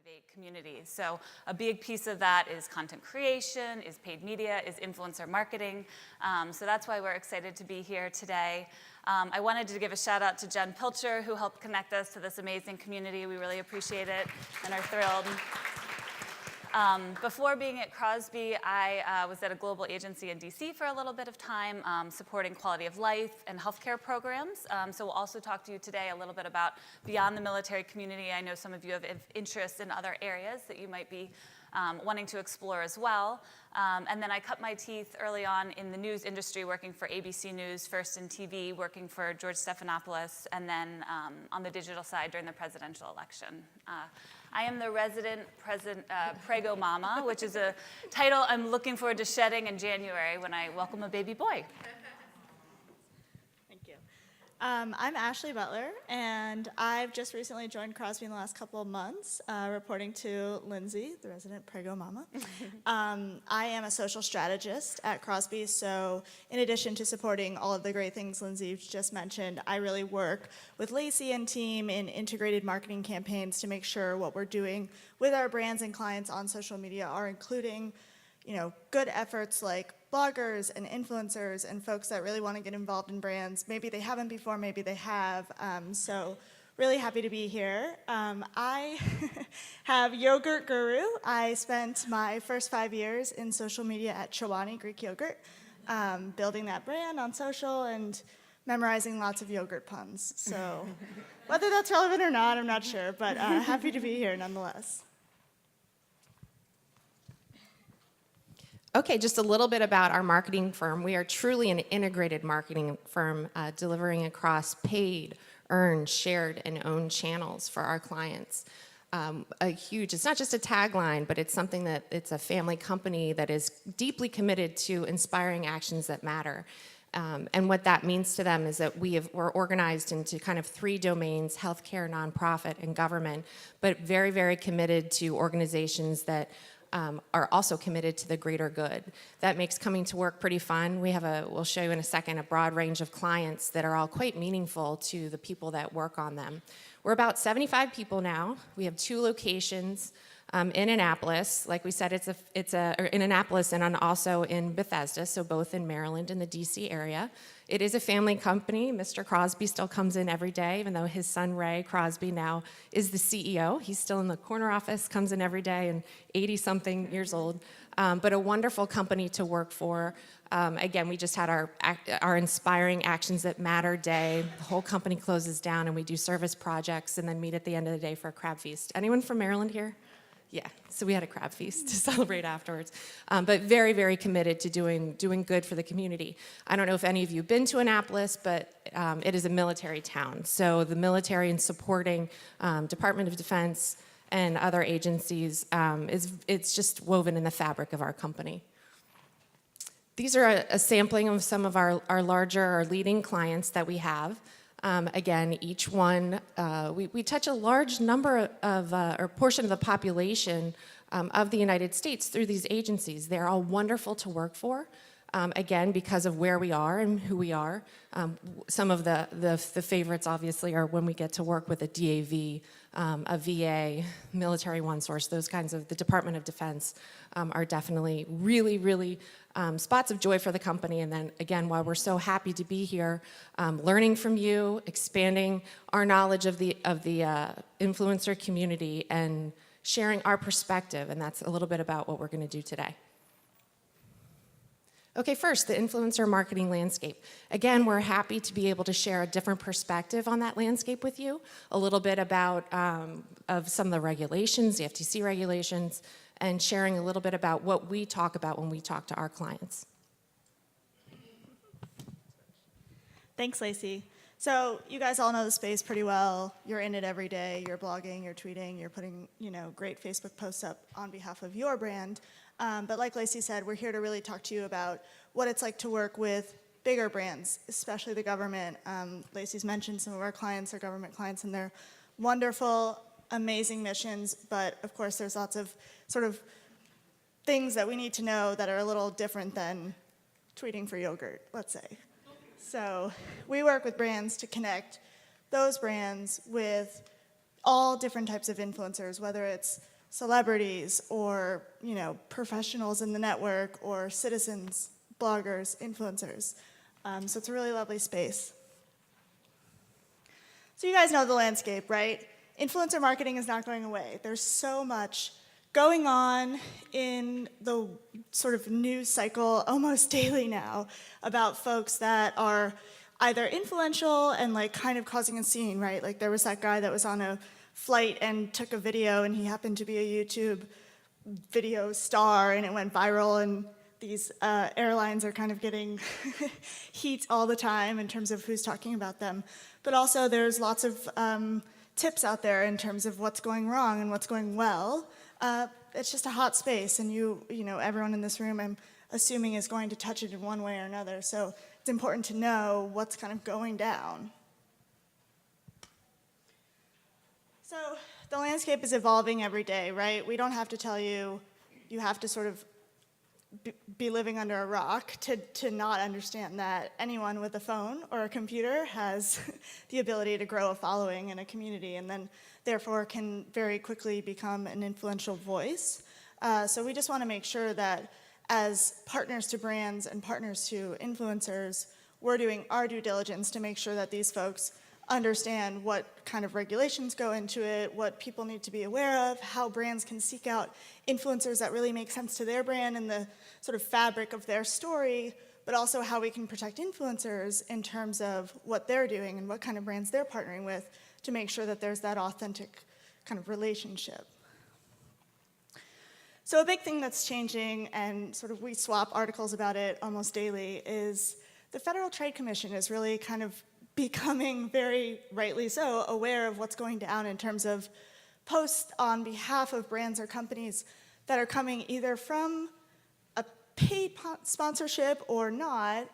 activate communities. So a big piece of that is content creation, is paid media, is influencer marketing. So that's why we're excited to be here today. I wanted to give a shout out to Jen Pilcher, who helped connect us to this amazing community. We really appreciate it and are thrilled. Before being at Crosby, I was at a global agency in DC for a little bit of time, supporting quality of life and healthcare programs. So we'll also talk to you today a little bit about beyond the military community. I know some of you have interest in other areas that you might be wanting to explore as well. And then I cut my teeth early on in the news industry, working for ABC News, first in TV, working for George Stephanopoulos, and then on the digital side during the presidential election. I am the resident Prego Mama, which is a title I'm looking forward to shedding in January when I welcome a baby boy. Thank you. I'm Ashley Butler, and I've just recently joined Crosby in the last couple of months, reporting to Lindsay, the resident Prego Mama. I am a social strategist at Crosby, so in addition to supporting all of the great things Lindsay just mentioned, I really work with Lacey and team in integrated marketing campaigns to make sure what we're doing with our brands and clients on social media are including, good efforts like bloggers and influencers and folks that really want to get involved in brands. Maybe they haven't before, maybe they have. So really happy to be here. I have Yogurt Guru. I spent my first 5 years in social media at Chobani Greek Yogurt, building that brand on social and memorizing lots of yogurt puns. So whether that's relevant or not, I'm not sure, but happy to be here nonetheless. Okay, just a little bit about our marketing firm. We are truly an integrated marketing firm, delivering across paid, earned, shared, and owned channels for our clients. It's not just a tagline, but it's something that it's a family company that is deeply committed to inspiring actions that matter. And what that means to them is that we're organized into kind of 3 domains: healthcare, nonprofit, and government, but very, very committed to organizations that are also committed to the greater good. That makes coming to work pretty fun. We'll show you in a second, a broad range of clients that are all quite meaningful to the people that work on them. We're about 75 people now. We have 2 locations in Annapolis. Like we said, it's in Annapolis and also in Bethesda, so both in Maryland and the DC area. It is a family company. Mr. Crosby still comes in every day, even though his son Ray Crosby now is the CEO. He's still in the corner office, comes in every day, and 80-something years old. But a wonderful company to work for. Again, we just had our Inspiring Actions That Matter day. The whole company closes down, and we do service projects and then meet at the end of the day for a crab feast. Anyone from Maryland here? Yeah, so we had a crab feast to celebrate afterwards. But very, very committed to doing good for the community. I don't know if any of you have been to Annapolis, but it is a military town. So the military and supporting Department of Defense and other agencies, it's just woven in the fabric of our company. These are a sampling of some of our leading clients that we have. Again, each one, we touch a large number of, or portion of the population of the United States through these agencies. They're all wonderful to work for, again, because of where we are and who we are. Some of the favorites, obviously, are when we get to work with a DAV, a VA, Military OneSource, those kinds of, the Department of Defense are definitely really, really spots of joy for the company. And then again, while we're so happy to be here, learning from you, expanding our knowledge of the influencer community and sharing our perspective, and that's a little bit about what we're going to do today. Okay, first, the influencer marketing landscape. Again, we're happy to be able to share a different perspective on that landscape with you, a little bit about of some of the regulations, the FTC regulations, and sharing a little bit about what we talk about when we talk to our clients. Thanks, Lacey. So you guys all know the space pretty well. You're in it every day. You're blogging, you're tweeting, you're putting great Facebook posts up on behalf of your brand. But like Lacey said, we're here to really talk to you about what it's like to work with bigger brands, especially the government. Lacey's mentioned some of our clients are government clients, and they're wonderful, amazing missions. But of course, there's lots of sort of things that we need to know that are a little different than tweeting for yogurt, let's say. So we work with brands to connect those brands with all different types of influencers, whether it's celebrities or, professionals in the network or citizens, bloggers, influencers. So it's a really lovely space. So you guys know the landscape, right? Influencer marketing is not going away. There's so much going on in the sort of news cycle almost daily now about folks that are either influential and like kind of causing a scene, right? Like there was that guy that was on a flight and took a video and he happened to be a YouTube video star and it went viral, and these airlines are kind of getting heat all the time in terms of who's talking about them. But also there's lots of tips out there in terms of what's going wrong and what's going well. It's just a hot space, and everyone in this room, I'm assuming, is going to touch it in one way or another. So it's important to know what's kind of going down. So the landscape is evolving every day, right? We don't have to tell you, you have to sort of be living under a rock to not understand that anyone with a phone or a computer has the ability to grow a following in a community, and then therefore can very quickly become an influential voice. So we just want to make sure that as partners to brands and partners to influencers, we're doing our due diligence to make sure that these folks understand what kind of regulations go into it, what people need to be aware of, how brands can seek out influencers that really make sense to their brand and the sort of fabric of their story, but also how we can protect influencers in terms of what they're doing and what kind of brands they're partnering with to make sure that there's that authentic kind of relationship. So a big thing that's changing, and sort of we swap articles about it almost daily, is the Federal Trade Commission is really kind of becoming, very rightly so, aware of what's going down in terms of posts on behalf of brands or companies that are coming either from a paid sponsorship or not.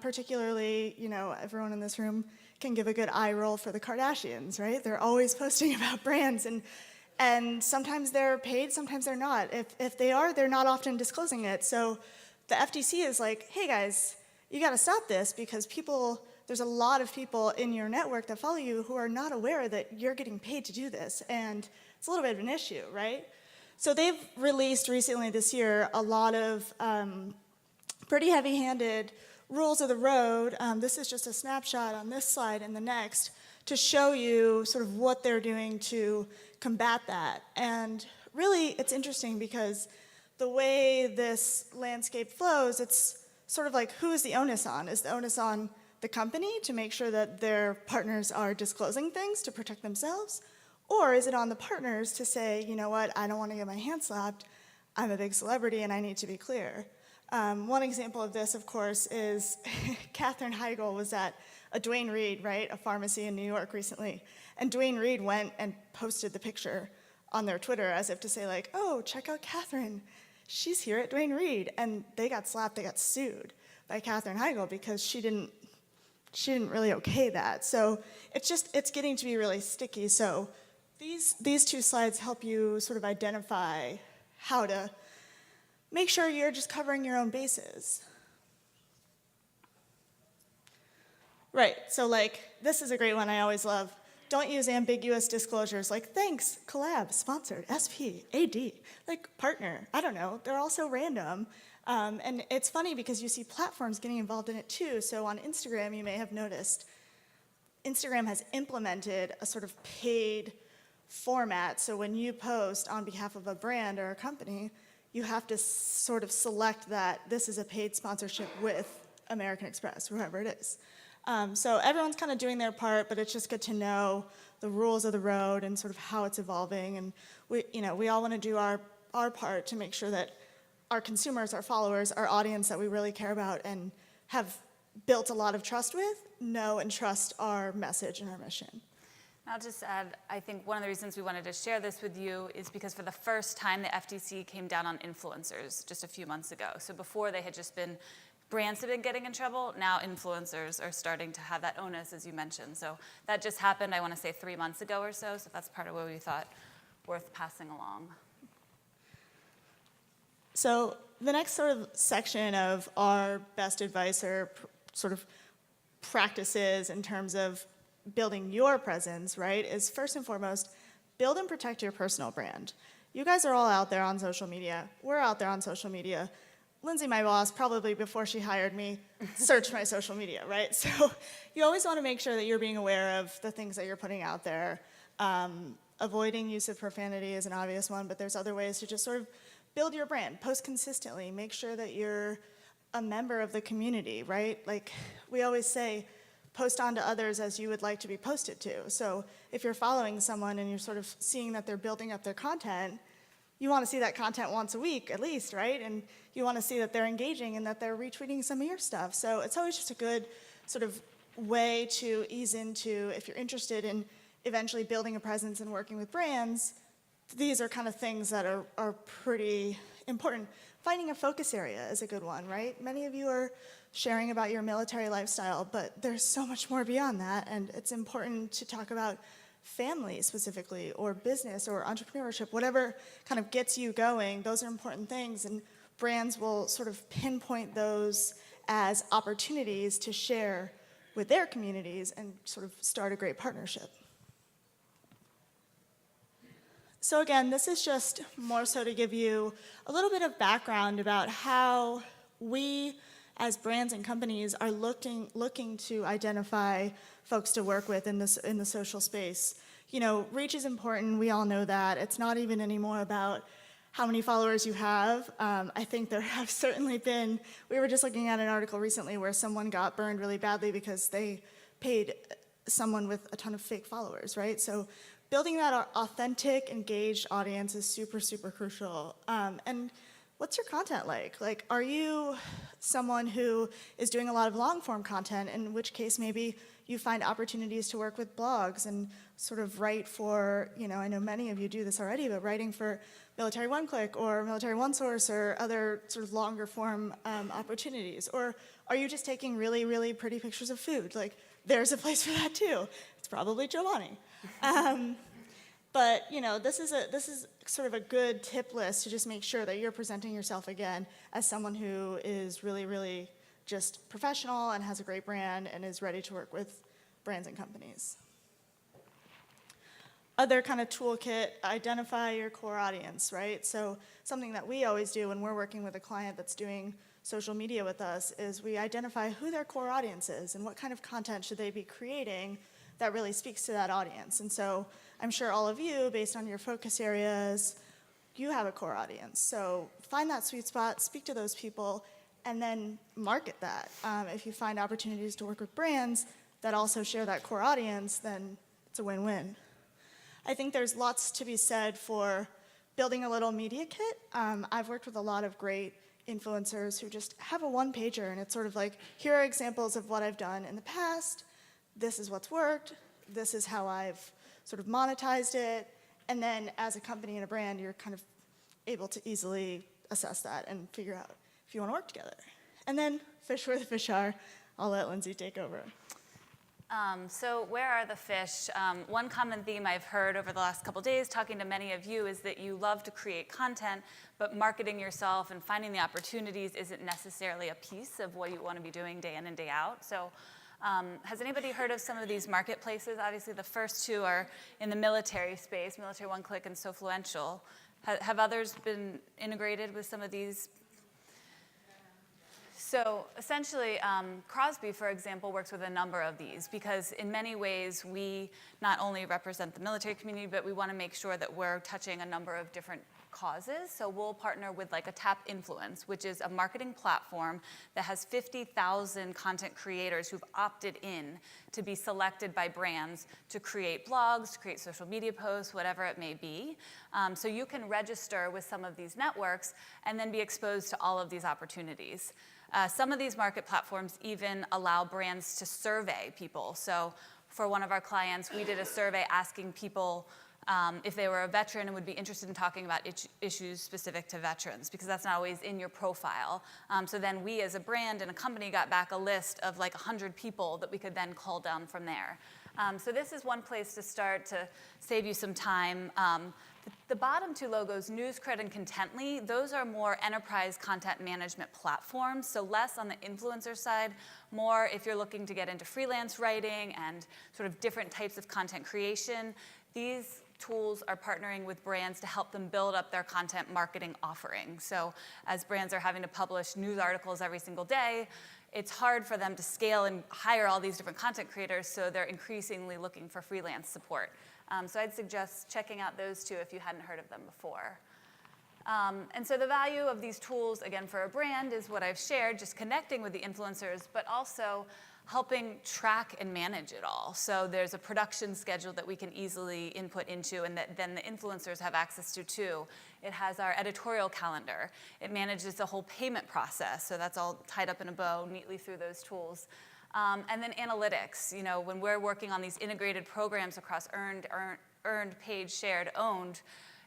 Particularly, everyone in this room can give a good eye roll for the Kardashians, right? They're always posting about brands, and sometimes they're paid, sometimes they're not. If they are, they're not often disclosing it. So the FTC is like, hey guys, you gotta stop this, because there's a lot of people in your network that follow you who are not aware that you're getting paid to do this, and it's a little bit of an issue, right? So they've released recently this year a lot of pretty heavy-handed rules of the road. This is just a snapshot on this slide and the next to show you sort of what they're doing to combat that. And really, it's interesting because the way this landscape flows, it's sort of like, who is the onus on? Is the onus on the company to make sure that their partners are disclosing things to protect themselves? Or is it on the partners to say, you know what, I don't want to get my hand slapped, I'm a big celebrity and I need to be clear? One example of this, of course, is Katherine Heigl was at a Duane Reade, right, a pharmacy in New York recently, and Duane Reade went and posted the picture on their Twitter as if to say like, oh, check out Katherine, she's here at Duane Reade, and they got slapped, they got sued by Katherine Heigl because she didn't really okay that. So it's getting to be really sticky. So these two slides help you sort of identify how to make sure you're just covering your own bases. Right, so like, this is a great one I always love. Don't use ambiguous disclosures like thanks, collab, sponsored, SP, AD, like partner, I don't know, they're all so random. And it's funny because you see platforms getting involved in it too. So on Instagram, you may have noticed, Instagram has implemented a sort of paid format. So when you post on behalf of a brand or a company, you have to sort of select that this is a paid sponsorship with American Express, whoever it is. So everyone's kind of doing their part, but it's just good to know the rules of the road and sort of how it's evolving. And we all want to do our part to make sure that our consumers, our followers, our audience that we really care about and have built a lot of trust with, know and trust our message and our mission. I'll just add, I think one of the reasons we wanted to share this with you is because for the first time, the FTC came down on influencers just a few months ago. So before they had just been, brands have been getting in trouble, now influencers are starting to have that onus, as you mentioned. So that just happened, I want to say 3 months ago or so that's part of what we thought worth passing along. So the next sort of section of our best advice or sort of practices in terms of building your presence, right, is first and foremost, build and protect your personal brand. You guys are all out there on social media. We're out there on social media. Lindsay, my boss, probably before she hired me, searched my social media, right? So you always want to make sure that you're being aware of the things that you're putting out there. Avoiding use of profanity is an obvious one, but there's other ways to just sort of build your brand. Post consistently. Make sure that you're a member of the community, right? Like we always say, post on to others as you would like to be posted to. So if you're following someone and you're sort of seeing that they're building up their content, you want to see that content once a week at least, right? And you want to see that they're engaging and that they're retweeting some of your stuff. So it's always just a good sort of way to ease into, if you're interested in eventually building a presence and working with brands, these are kind of things that are pretty important. Finding a focus area is a good one, right? Many of you are sharing about your military lifestyle, but there's so much more beyond that, and it's important to talk about family specifically, or business, or entrepreneurship, whatever kind of gets you going. Those are important things, and brands will sort of pinpoint those as opportunities to share with their communities and sort of start a great partnership. So again, this is just more so to give you a little bit of background about how we as brands and companies are looking to identify folks to work with in the social space. You know, reach is important, we all know that. It's not even anymore about how many followers you have. I think there have certainly been, we were just looking at an article recently where someone got burned really badly because they paid someone with a ton of fake followers, right? So building that authentic, engaged audience is super, super crucial. And what's your content like? Like, are you someone who is doing a lot of long-form content, in which case maybe you find opportunities to work with blogs and sort of write for, you know, I know many of you do this already, but writing for Military OneClick or Military OneSource or other sort of longer form opportunities? Or are you just taking really, really pretty pictures of food? Like, there's a place for that too. It's probably Giovanni. But you know, this is sort of a good tip list to just make sure that you're presenting yourself again as someone who is really, really just professional and has a great brand and is ready to work with brands and companies. Other kind of toolkit, identify your core audience, right? So something that we always do when we're working with a client that's doing social media with us is we identify who their core audience is and what kind of content should they be creating that really speaks to that audience. And so I'm sure all of you, based on your focus areas, you have a core audience. So find that sweet spot, speak to those people, and then market that. If you find opportunities to work with brands that also share that core audience, then it's a win-win. I think there's lots to be said for building a little media kit. I've worked with a lot of great influencers who just have a one-pager, and it's sort of like, here are examples of what I've done in the past, this is what's worked, this is how I've sort of monetized it, and then as a company and a brand, you're kind of able to easily assess that and figure out if you want to work together. And then fish where the fish are. I'll let Lindsay take over. So where are the fish? One common theme I've heard over the last couple days talking to many of you is that you love to create content, but marketing yourself and finding the opportunities isn't necessarily a piece of what you want to be doing day in and day out. So has anybody heard of some of these marketplaces? Obviously, the first two are in the military space, Military OneClick and Sofluential. Have others been integrated with some of these? So essentially, Crosby, for example, works with a number of these because in many ways, we not only represent the military community, but we want to make sure that we're touching a number of different causes. So we'll partner with like a Tap Influence, which is a marketing platform that has 50,000 content creators who've opted in to be selected by brands to create blogs, to create social media posts, whatever it may be. So you can register with some of these networks and then be exposed to all of these opportunities. Some of these market platforms even allow brands to survey people. So for one of our clients, we did a survey asking people if they were a veteran and would be interested in talking about issues specific to veterans, because that's not always in your profile. So then we as a brand and a company got back a list of like 100 people that we could then call down from there. So this is one place to start to save you some time. The bottom two logos, NewsCred and Contently, those are more enterprise content management platforms, so less on the influencer side, more if you're looking to get into freelance writing and sort of different types of content creation. These tools are partnering with brands to help them build up their content marketing offering. So as brands are having to publish news articles every single day, it's hard for them to scale and hire all these different content creators, so they're increasingly looking for freelance support. So I'd suggest checking out those two if you hadn't heard of them before. And so the value of these tools, again, for a brand is what I've shared, just connecting with the influencers, but also helping track and manage it all. So there's a production schedule that we can easily input into and that then the influencers have access to too. It has our editorial calendar. It manages the whole payment process, so that's all tied up in a bow neatly through those tools. And then analytics, you know, when we're working on these integrated programs across earned, paid, shared, owned,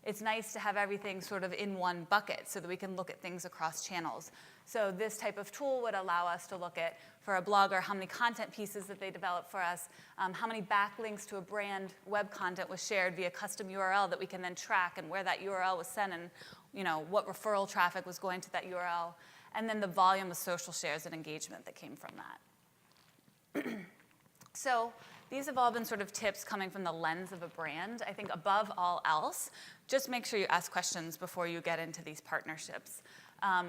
it's nice to have everything sort of in one bucket so that we can look at things across channels. So this type of tool would allow us to look at, for a blogger, how many content pieces that they developed for us, how many backlinks to a brand web content was shared via custom URL that we can then track and where that URL was sent and, you know, what referral traffic was going to that URL, and then the volume of social shares and engagement that came from that. So these have all been sort of tips coming from the lens of a brand. I think above all else, just make sure you ask questions before you get into these partnerships.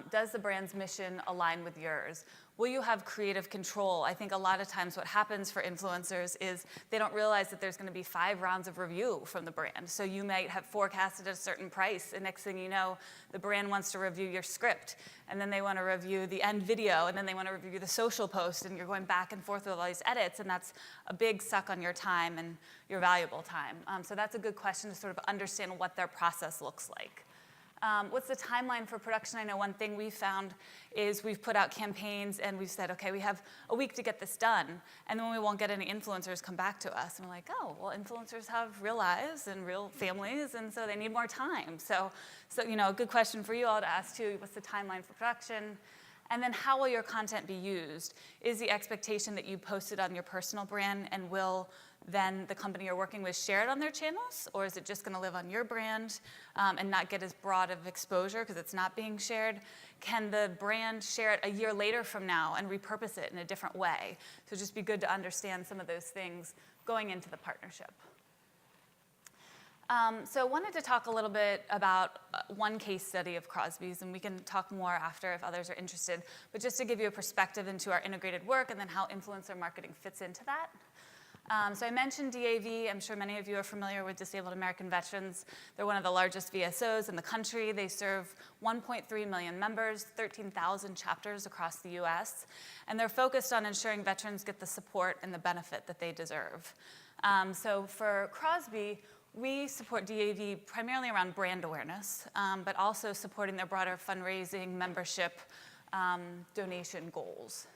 Does the brand's mission align with yours? Will you have creative control? I think a lot of times what happens for influencers is they don't realize that there's going to be 5 rounds of review from the brand. So you might have forecasted a certain price, and next thing you know, the brand wants to review your script, and then they want to review the end video, and then they want to review the social post, and you're going back and forth with all these edits, and that's a big suck on your time and your valuable time. So that's a good question to sort of understand what their process looks like. What's the timeline for production? I know one thing we found is we've put out campaigns and we've said, okay, we have a week to get this done, and then we won't get any influencers come back to us. And we're like, oh, well, influencers have real lives and real families, and so they need more time. So you know, a good question for you all to ask too, what's the timeline for production? And then how will your content be used? Is the expectation that you post it on your personal brand and will then the company you're working with share it on their channels? Or is it just going to live on your brand and not get as broad of exposure because it's not being shared? Can the brand share it a year later from now and repurpose it in a different way? So just be good to understand some of those things going into the partnership. So I wanted to talk a little bit about one case study of Crosby's, and we can talk more after if others are interested, but just to give you a perspective into our integrated work and then how influencer marketing fits into that. So I mentioned DAV. I'm sure many of you are familiar with Disabled American Veterans. They're one of the largest VSOs in the country. They serve 1.3 million members, 13,000 chapters across the US, and they're focused on ensuring veterans get the support and the benefit that they deserve. So for Crosby, we support DAV primarily around brand awareness, but also supporting their broader fundraising, membership, donation goals.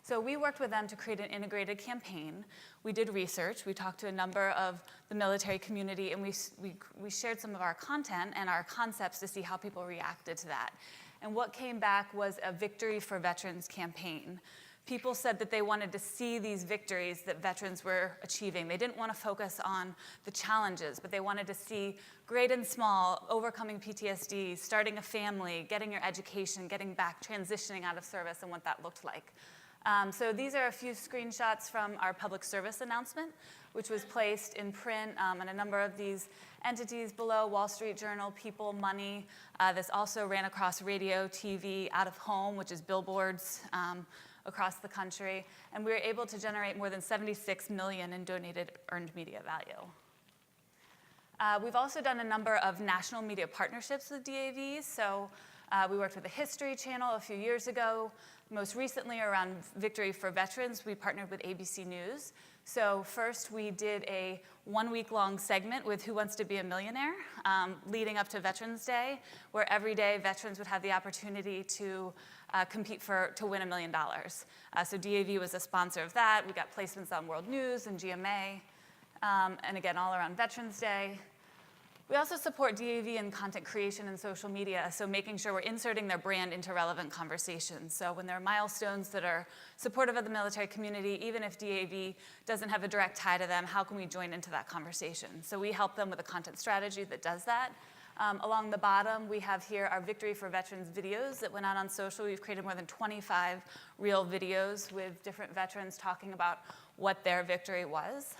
So we worked with them to create an integrated campaign. We did research. We talked to a number of the military community, and we shared some of our content and our concepts to see how people reacted to that. And what came back was a Victory for Veterans campaign. People said that they wanted to see these victories that veterans were achieving. They didn't want to focus on the challenges, but they wanted to see great and small, overcoming PTSD, starting a family, getting your education, getting back, transitioning out of service, and what that looked like. So these are a few screenshots from our public service announcement, which was placed in print and a number of these entities below: Wall Street Journal, People, Money. This also ran across radio, TV, out of home, which is billboards across the country. And we were able to generate more than $76 million in donated earned media value. We've also done a number of national media partnerships with DAV. So we worked with the History Channel a few years ago. Most recently, around Victory for Veterans, we partnered with ABC News. So first, we did a 1-week-long segment with Who Wants to Be a Millionaire, leading up to Veterans Day, where every day veterans would have the opportunity to compete to win $1 million. So DAV was a sponsor of that. We got placements on World News and GMA, and again, all around Veterans Day. We also support DAV in content creation and social media, so making sure we're inserting their brand into relevant conversations. So when there are milestones that are supportive of the military community, even if DAV doesn't have a direct tie to them, how can we join into that conversation? So we help them with a content strategy that does that. Along the bottom, we have here our Victory for Veterans videos that went out on social. We've created more than 25 real videos with different veterans talking about what their victory was.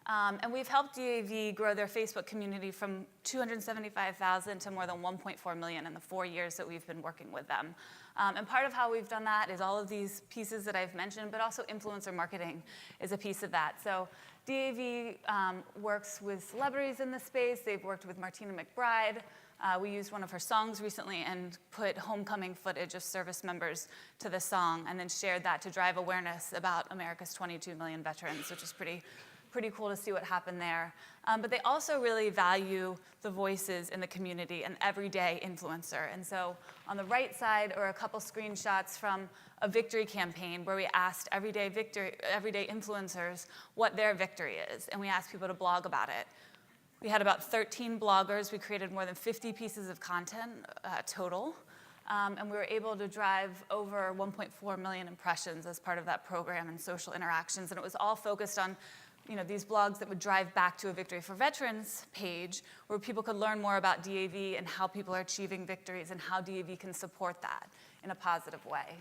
And we've helped DAV grow their Facebook community from 275,000 to more than 1.4 million in the 4 years that we've been working with them. And part of how we've done that is all of these pieces that I've mentioned, but also influencer marketing is a piece of that. So DAV works with celebrities in the space. They've worked with Martina McBride. We used one of her songs recently and put homecoming footage of service members to the song and then shared that to drive awareness about America's 22 million veterans, which is pretty cool to see what happened there. But they also really value the voices in the community and everyday influencer. And so on the right side are a couple screenshots from a victory campaign where we asked everyday influencers what their victory is, and we asked people to blog about it. We had about 13 bloggers. We created more than 50 pieces of content total. And we were able to drive over 1.4 million impressions as part of that program and social interactions. And it was all focused on these blogs that would drive back to a Victory for Veterans page where people could learn more about DAV and how people are achieving victories and how DAV can support that in a positive way.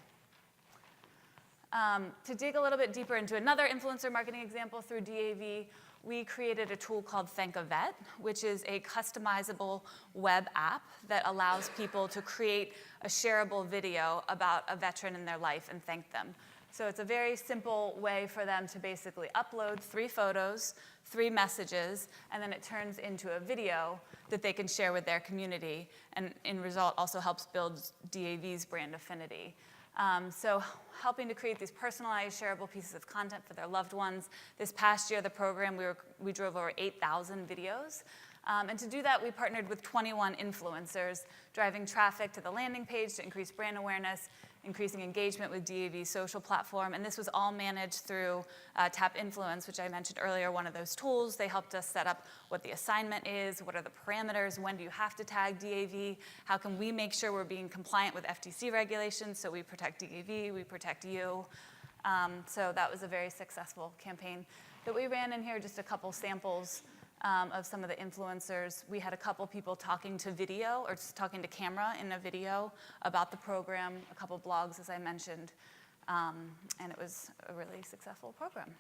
To dig a little bit deeper into another influencer marketing example through DAV, we created a tool called Thank a Vet, which is a customizable web app that allows people to create a shareable video about a veteran in their life and thank them. So it's a very simple way for them to basically upload 3 photos, 3 messages, and then it turns into a video that they can share with their community, and in result also helps build DAV's brand affinity. So helping to create these personalized, shareable pieces of content for their loved ones. This past year, the program, we drove over 8,000 videos. And to do that, we partnered with 21 influencers, driving traffic to the landing page to increase brand awareness, increasing engagement with DAV's social platform. And this was all managed through Tap Influence, which I mentioned earlier, one of those tools. They helped us set up what the assignment is, what are the parameters, when do you have to tag DAV, how can we make sure we're being compliant with FTC regulations so we protect DAV, we protect you. So that was a very successful campaign that we ran. In here just a couple samples of some of the influencers. We had a couple people talking to video or just talking to camera in a video about the program, a couple blogs, as I mentioned, and it was a really successful program.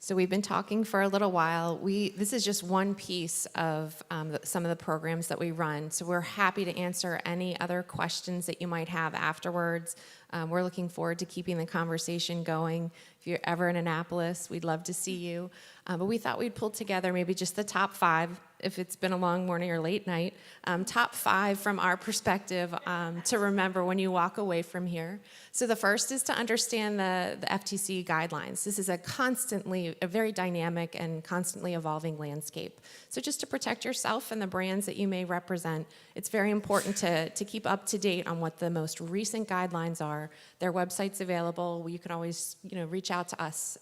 So we've been talking for a little while. This is just one piece of some of the programs that we run. So we're happy to answer any other questions that you might have afterwards. We're looking forward to keeping the conversation going. If you're ever in Annapolis, we'd love to see you. But we thought we'd pull together maybe just the top 5, if it's been a long morning or late night, top 5 from our perspective to remember when you walk away from here. So the first is to understand the FTC guidelines. This is a very dynamic and constantly evolving landscape. So just to protect yourself and the brands that you may represent, it's very important to keep up to date on what the most recent guidelines are. Their website's available. You can always reach out to us,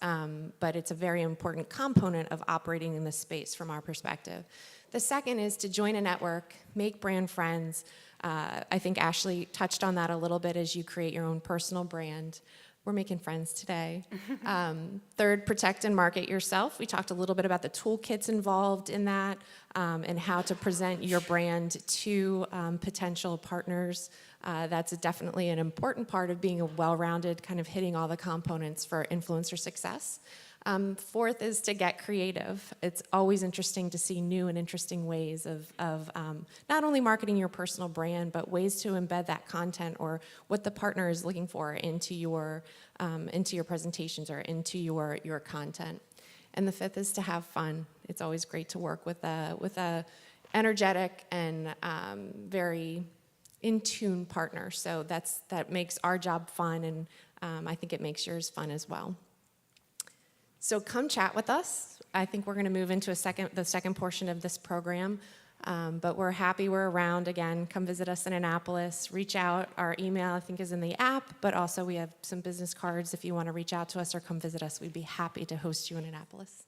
but it's a very important component of operating in this space from our perspective. The second is to join a network, make brand friends. I think Ashley touched on that a little bit as you create your own personal brand. We're making friends today. Third, protect and market yourself. We talked a little bit about the toolkits involved in that and how to present your brand to potential partners. That's definitely an important part of being a well-rounded, kind of hitting all the components for influencer success. Fourth is to get creative. It's always interesting to see new and interesting ways of not only marketing your personal brand, but ways to embed that content or what the partner is looking for into your presentations or into your content. And the fifth is to have fun. It's always great to work with a energetic and very in tune partner. So that makes our job fun, and I think it makes yours fun as well. So come chat with us. I think we're going to move into the second portion of this program, but we're happy we're around. Again, come visit us in Annapolis. Reach out. Our email, I think, is in the app, but also we have some business cards if you want to reach out to us or come visit us. We'd be happy to host you in Annapolis.